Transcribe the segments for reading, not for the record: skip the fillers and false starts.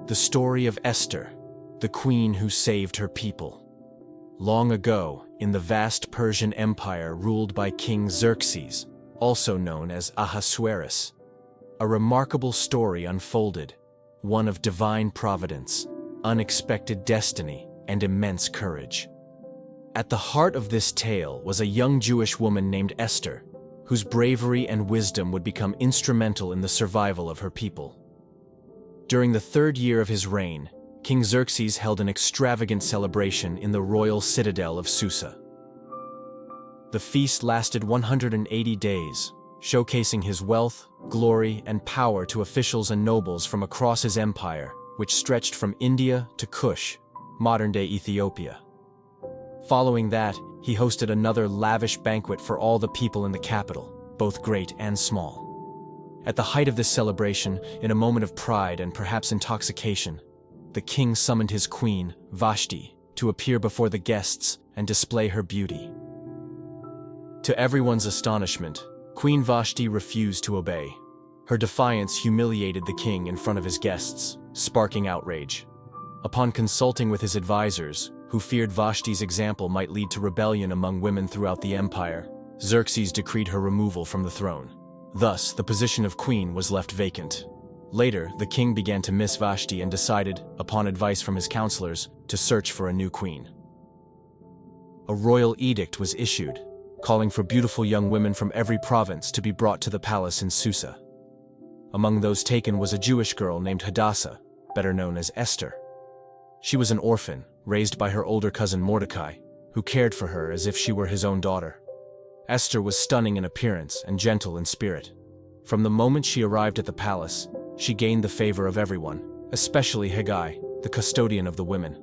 The story of Esther, the queen who saved her people. Long ago, in the vast Persian Empire ruled by King Xerxes, also known as Ahasuerus, a remarkable story unfolded, one of divine providence, unexpected destiny, and immense courage. At the heart of this tale was a young Jewish woman named Esther, whose bravery and wisdom would become instrumental in the survival of her people. During the 3rd year of his reign, King Xerxes held an extravagant celebration in the royal citadel of Susa. The feast lasted 180 days, showcasing his wealth, glory, and power to officials and nobles from across his empire, which stretched from India to Kush, modern-day Ethiopia. Following that, he hosted another lavish banquet for all the people in the capital, both great and small. At the height of this celebration, in a moment of pride and perhaps intoxication, the king summoned his queen, Vashti, to appear before the guests and display her beauty. To everyone's astonishment, Queen Vashti refused to obey. Her defiance humiliated the king in front of his guests, sparking outrage. Upon consulting with his advisors, who feared Vashti's example might lead to rebellion among women throughout the empire, Xerxes decreed her removal from the throne. Thus, the position of queen was left vacant. Later, the king began to miss Vashti and decided, upon advice from his counselors, to search for a new queen. A royal edict was issued, calling for beautiful young women from every province to be brought to the palace in Susa. Among those taken was a Jewish girl named Hadassah, better known as Esther. She was an orphan, raised by her older cousin Mordecai, who cared for her as if she were his own daughter. Esther was stunning in appearance and gentle in spirit. From the moment she arrived at the palace, she gained the favor of everyone, especially Haggai, the custodian of the women.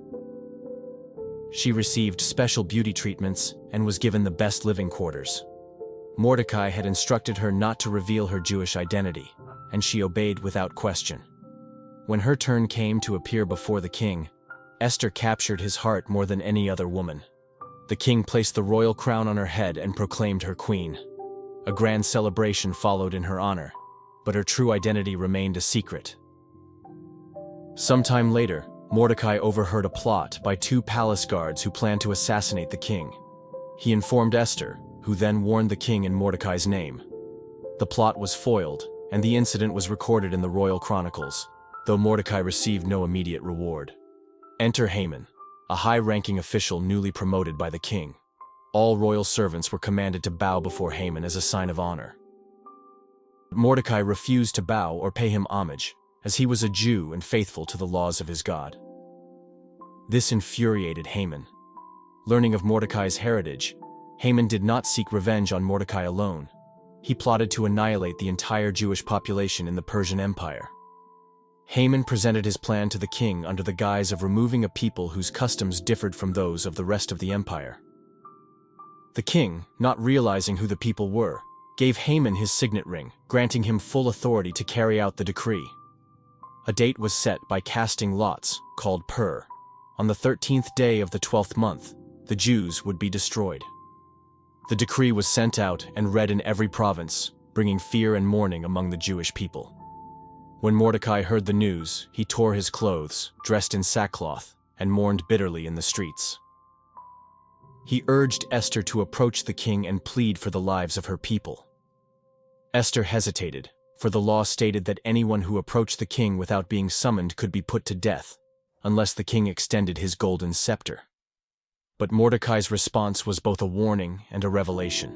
She received special beauty treatments and was given the best living quarters. Mordecai had instructed her not to reveal her Jewish identity, and she obeyed without question. When her turn came to appear before the king, Esther captured his heart more than any other woman. The king placed the royal crown on her head and proclaimed her queen. A grand celebration followed in her honor, but her true identity remained a secret. Sometime later, Mordecai overheard a plot by 2 palace guards who planned to assassinate the king. He informed Esther, who then warned the king in Mordecai's name. The plot was foiled, and the incident was recorded in the royal chronicles, though Mordecai received no immediate reward. Enter Haman, a high-ranking official newly promoted by the king. All royal servants were commanded to bow before Haman as a sign of honor. Mordecai refused to bow or pay him homage, as he was a Jew and faithful to the laws of his God. This infuriated Haman. Learning of Mordecai's heritage, Haman did not seek revenge on Mordecai alone. He plotted to annihilate the entire Jewish population in the Persian Empire. Haman presented his plan to the king under the guise of removing a people whose customs differed from those of the rest of the empire. The king, not realizing who the people were, gave Haman his signet ring, granting him full authority to carry out the decree. A date was set by casting lots, called Pur. On the 13th day of the 12th month, the Jews would be destroyed. The decree was sent out and read in every province, bringing fear and mourning among the Jewish people. When Mordecai heard the news, he tore his clothes, dressed in sackcloth, and mourned bitterly in the streets. He urged Esther to approach the king and plead for the lives of her people. Esther hesitated, for the law stated that anyone who approached the king without being summoned could be put to death, unless the king extended his golden scepter. But Mordecai's response was both a warning and a revelation.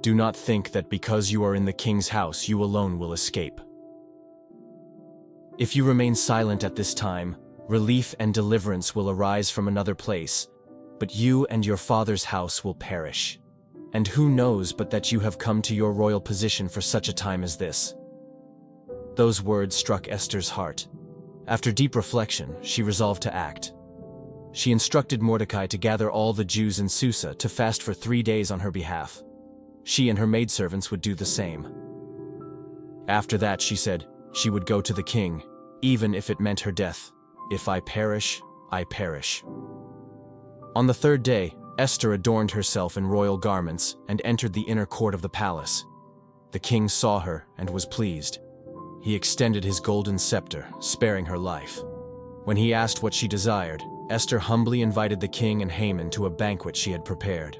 Do not think that because you are in the king's house you alone will escape. If you remain silent at this time, relief and deliverance will arise from another place, but you and your father's house will perish. And who knows but that you have come to your royal position for such a time as this? Those words struck Esther's heart. After deep reflection, she resolved to act. She instructed Mordecai to gather all the Jews in Susa to fast for 3 days on her behalf. She and her maidservants would do the same. After that, she said, she would go to the king, even if it meant her death. If I perish, I perish. On the 3rd day, Esther adorned herself in royal garments and entered the inner court of the palace. The king saw her and was pleased. He extended his golden scepter, sparing her life. When he asked what she desired, Esther humbly invited the king and Haman to a banquet she had prepared.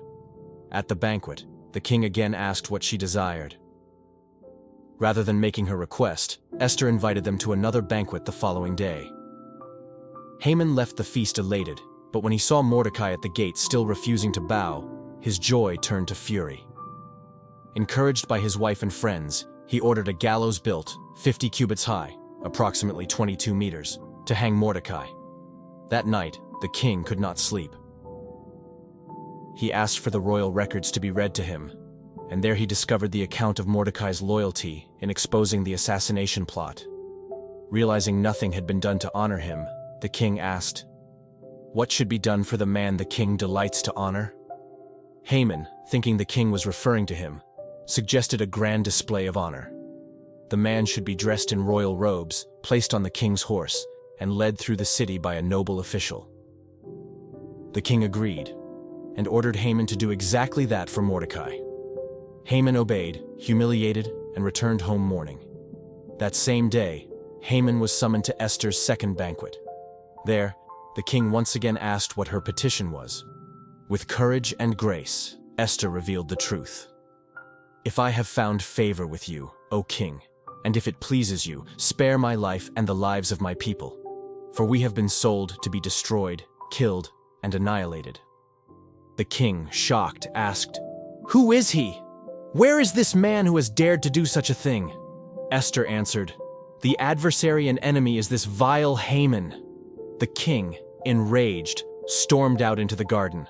At the banquet, the king again asked what she desired. Rather than making her request, Esther invited them to another banquet the following day. Haman left the feast elated, but when he saw Mordecai at the gate still refusing to bow, his joy turned to fury. Encouraged by his wife and friends, he ordered a gallows built, 50 cubits high, approximately 22 meters, to hang Mordecai. That night, the king could not sleep. He asked for the royal records to be read to him, and there he discovered the account of Mordecai's loyalty in exposing the assassination plot. Realizing nothing had been done to honor him, the king asked, "What should be done for the man the king delights to honor?" Haman, thinking the king was referring to him, suggested a grand display of honor. The man should be dressed in royal robes, placed on the king's horse, and led through the city by a noble official. The king agreed, and ordered Haman to do exactly that for Mordecai. Haman obeyed, humiliated, and returned home mourning. That same day, Haman was summoned to Esther's second banquet. There, the king once again asked what her petition was. With courage and grace, Esther revealed the truth. "If I have found favor with you, O king, and if it pleases you, spare my life and the lives of my people. For we have been sold to be destroyed, killed, and annihilated." The king, shocked, asked, "Who is he? Where is this man who has dared to do such a thing?" Esther answered, "The adversary and enemy is this vile Haman." The king, enraged, stormed out into the garden.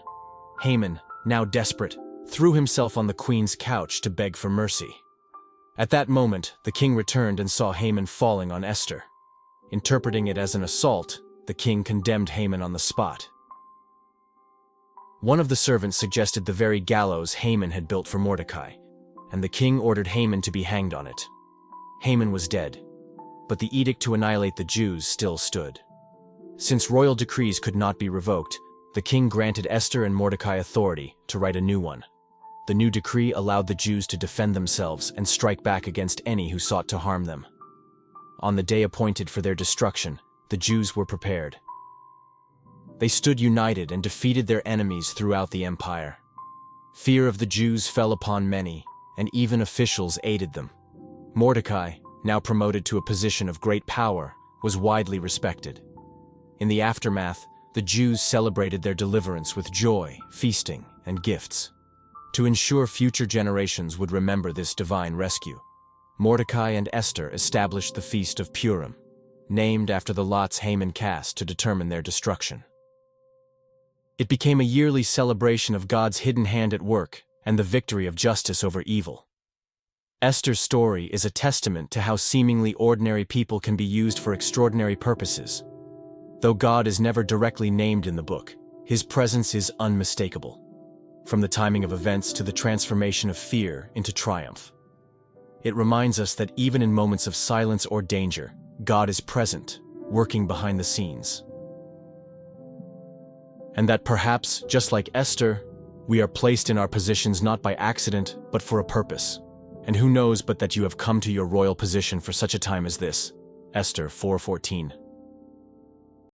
Haman, now desperate, threw himself on the queen's couch to beg for mercy. At that moment, the king returned and saw Haman falling on Esther. Interpreting it as an assault, the king condemned Haman on the spot. One of the servants suggested the very gallows Haman had built for Mordecai, and the king ordered Haman to be hanged on it. Haman was dead, but the edict to annihilate the Jews still stood. Since royal decrees could not be revoked, the king granted Esther and Mordecai authority to write a new one. The new decree allowed the Jews to defend themselves and strike back against any who sought to harm them. On the day appointed for their destruction, the Jews were prepared. They stood united and defeated their enemies throughout the empire. Fear of the Jews fell upon many, and even officials aided them. Mordecai, now promoted to a position of great power, was widely respected. In the aftermath, the Jews celebrated their deliverance with joy, feasting, and gifts. To ensure future generations would remember this divine rescue, Mordecai and Esther established the Feast of Purim, named after the lots Haman cast to determine their destruction. It became a yearly celebration of God's hidden hand at work and the victory of justice over evil. Esther's story is a testament to how seemingly ordinary people can be used for extraordinary purposes. Though God is never directly named in the book, his presence is unmistakable, from the timing of events to the transformation of fear into triumph. It reminds us that even in moments of silence or danger, God is present, working behind the scenes. And that perhaps, just like Esther, we are placed in our positions not by accident, but for a purpose. And who knows but that you have come to your royal position for such a time as this. Esther 4:14.